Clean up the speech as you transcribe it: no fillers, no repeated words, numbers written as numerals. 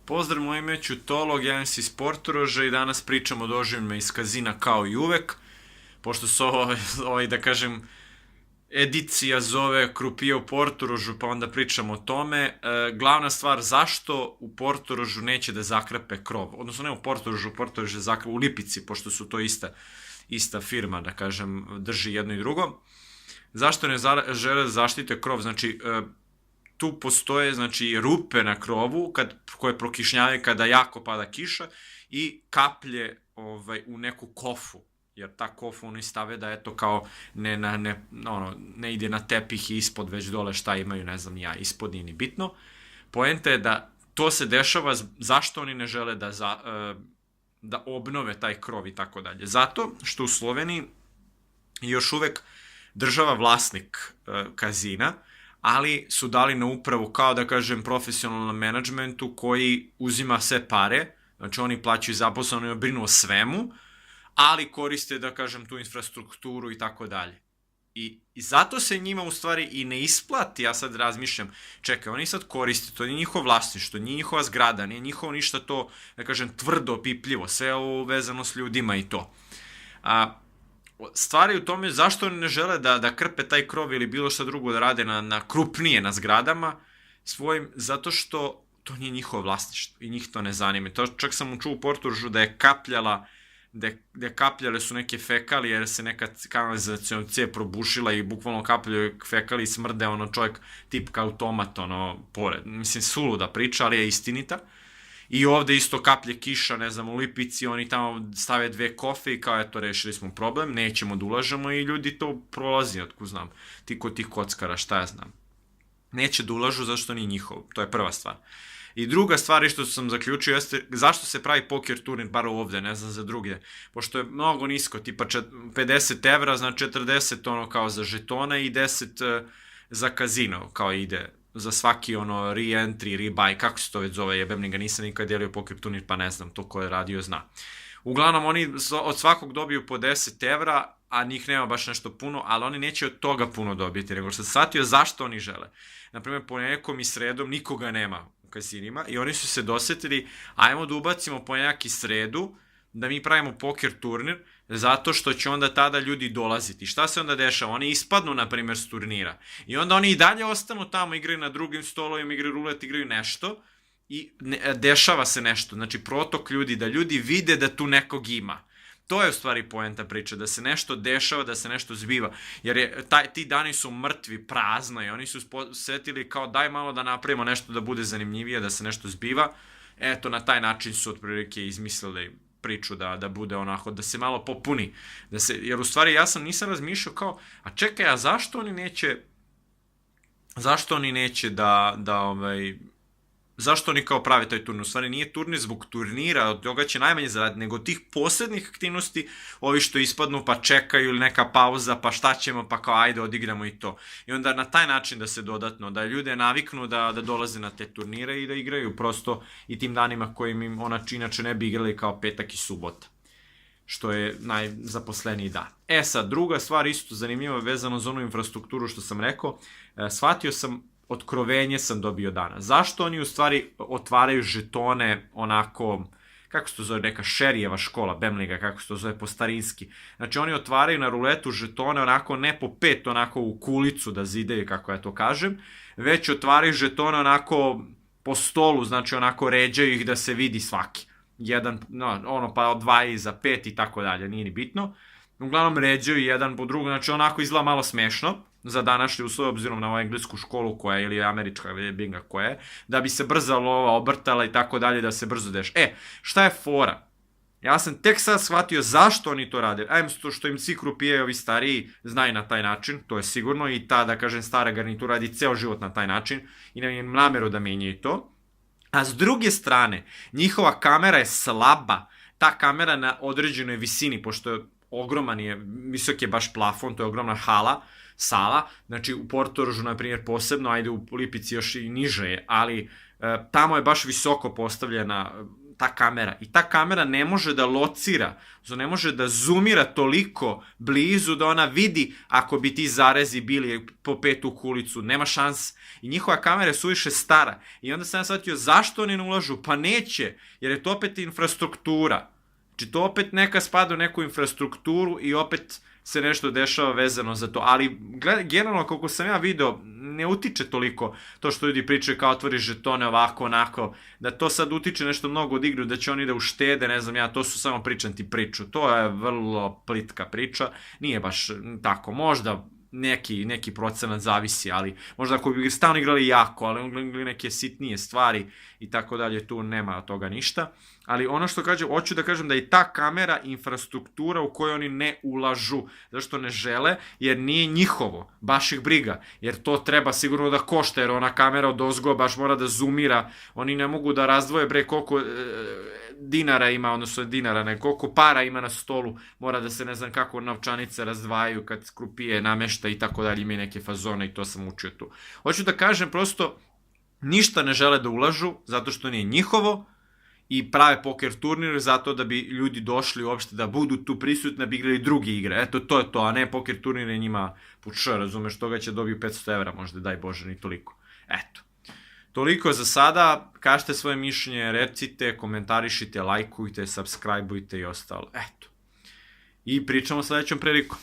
Pozdrav, moje ime je Ćutolog, ja sam iz Portoroža i danas pričam o doživljajima iz kazina kao i uvek. Pošto se ovo, da kažem, edicija zove Krupija u Portorožu, pa onda pričam o tome. Glavna stvar, zašto u Portorožu neće da zakrpe krov? Odnosno ne u Portorožu, u Lipici, pošto su to ista firma, da kažem, drži jedno i drugo. Zašto ne žele da zaštite krov? Znači, tu postoje rupe na krovu koje prokišnjavaju kada jako pada kiša i kaplje u neku kofu, jer ta kofu oni stave da eto kao ne ide na tepih i ispod, već dole šta imaju, ne znam ja, ispod nije ni bitno. Poenta je da to se dešava, zašto oni ne žele da obnove taj krov i tako dalje. Zato što u Sloveniji je još uvek država vlasnik kazina, ali su dali na upravu, kao da kažem, profesionalnom menadžmentu koji uzima sve pare, znači oni plaćaju zaposleno i brinu o svemu, ali koriste, da kažem, tu infrastrukturu i tako dalje. I zato se njima u stvari i ne isplati, ja sad razmišljam, čekaj, oni sad koriste, to nije njihovo vlasništvo, nije njihova zgrada, nije njihovo ništa to, da kažem, tvrdo, pipljivo, sve ovo vezano s ljudima i to. Stvari u tome zašto oni ne žele da krpe taj krov ili bilo šta drugo da rade na krupnije, na zgradama svojim, zato što to nije njihovo vlasništvo i njih to ne zanima. Čak sam čuo u Portorožu da je kapljale su neke fekalije jer se neka kanalizaciona cijev probušila i bukvalno kapljaju fekalije i smrde čovjek tipka automat pored. Mislim, suluda priča, ali je istinita. I ovde isto kaplje kiša, ne znam, u Lipici, oni tamo stave 2 kofe i kao, eto, rešili smo problem, nećemo da ulažemo i ljudi to prolazi, otko znam, ti kod tih kockara, šta ja znam. Neće da ulažu zašto nije njihovo, to je prva stvar. I druga stvar što sam zaključio jeste zašto se pravi poker turnir, bar ovde, ne znam za drugdje, pošto je mnogo nisko, tipa 50 evra, znači 40 kao za žetone i 10 za kazino, kao ide za svaki re-entry, re-buy, kako se to već zove, jebem ga, nisam nikad delio poker turnir, pa ne znam, to ko je radio zna. Uglavnom, oni od svakog dobiju po 10 evra, a njih nema baš nešto puno, ali oni neće od toga puno dobiti, nego sam shvatio zašto oni žele. Naprimjer, ponedjeljkom i sredom nikoga nema u kazinima i oni su se dosetili, ajmo da ubacimo ponedjeljak i sredu, da mi pravimo poker turnir, zato što će onda tada ljudi dolaziti. Šta se onda dešava? Oni ispadnu, na primjer, s turnira. I onda oni i dalje ostanu tamo, igraju na drugim stolovima, igraju rulet, igraju nešto i dešava se nešto. Znači, protok ljudi, da ljudi vide da tu nekog ima. To je u stvari poenta priče, da se nešto dešava, da se nešto zbiva. Jer ti dani su mrtvi, prazno i oni su setili kao daj malo da napravimo nešto da bude zanimljivije, da se nešto zbiva. Eto, na taj način su otprilike izmislili priču da bude onako, da se malo popuni. Jer u stvari ja nisam razmišljao kao, a čekaj, a zašto oni neće zašto oni kao prave taj turnir? U stvari nije turnir zbog turnira, od toga će najmanje zaraditi, nego tih posebnih aktivnosti, ovi što ispadnu pa čekaju ili neka pauza, pa šta ćemo, pa kao ajde odigramo i to. I onda na taj način da se dodatno, da ljude naviknu da dolaze na te turnire i da igraju prosto i tim danima kojim im inače ne bi igrali kao petak i subota, što je najzaposleniji dan. Sad, druga stvar isto zanimljiva vezano za onu infrastrukturu što sam rekao, shvatio sam, otkrovenje sam dobio danas. Zašto oni u stvari otvaraju žetone onako, kako se to zove, neka Šerijeva škola, Bemliga, kako se to zove po starinski. Znači oni otvaraju na ruletu žetone onako ne po 5, onako u kulicu da zidaju, kako ja to kažem, već otvaraju žetone onako po stolu, znači onako ređaju ih da se vidi svaki. Jedan, pa od 2 za 5 i tako dalje, nije ni bitno. Uglavnom ređaju jedan po drugom, znači onako izgleda malo smešno za današnje uslove, obzirom na ovu englesku školu koja je, ili američka binga koja je, da bi se brza lova obrtala i tako dalje, da se brzo deš. Šta je fora? Ja sam tek sad shvatio zašto oni to rade. Što im svi krupije, ovi stariji, znaju na taj način, to je sigurno, i ta, da kažem, stara garnitura radi ceo život na taj način i nema im nameru da menjaju to. A s druge strane, njihova kamera je slaba. Ta kamera na određenoj visini, pošto je ogroman je, visok je baš plafon, to je ogromna sala, znači u Portorožu, na primjer, posebno, ajde u Lipici još i niže je, ali tamo je baš visoko postavljena ta kamera. I ta kamera ne može da locira, ne može da zoomira toliko blizu da ona vidi ako bi ti zarezi bili po petu kulicu. Nema šans. I njihova kamera je suviše stara. I onda sam ja shvatio zašto oni ne ulažu? Pa neće, jer je to opet infrastruktura. Znači to opet neka spada u neku infrastrukturu i opet se nešto dešava vezano za to, ali generalno koliko sam ja video ne utiče toliko to što ljudi pričaju kao otvoriš žetone ovako onako, da to sad utiče nešto mnogo od igru, da će oni da uštede, ne znam ja, to su samo pričanti priču, to je vrlo plitka priča, nije baš tako, možda neki procenat zavisi, ali možda ako bi stalno igrali jako, ali igrali neke sitnije stvari i tako dalje, tu nema toga ništa. Ali ono što kažem, hoću da kažem da je ta kamera infrastruktura u kojoj oni ne ulažu, zašto ne žele, jer nije njihovo, baš ih briga, jer to treba sigurno da košta, jer ona kamera od ozgo baš mora da zoomira, oni ne mogu da razdvoje bre koliko dinara ima, odnosno dinara, ne, koliko para ima na stolu, mora da se ne znam kako novčanice razdvajaju kad krupije namešta i tako dalje, ima i neke fazone i to sam učio tu. Hoću da kažem prosto, ništa ne žele da ulažu, zato što nije njihovo, i prave poker turnir zato da bi ljudi došli uopšte da budu tu prisutni, da bi igrali druge igre. Eto, to je to, a ne poker turnir je njima puča, razumeš, toga će dobiju 500 evra, možda daj Bože, ni toliko. Eto. Toliko za sada, kažete svoje mišljenje, recite, komentarišite, lajkujte, subscribeujte i ostalo. Eto. I pričamo sledećom prilikom.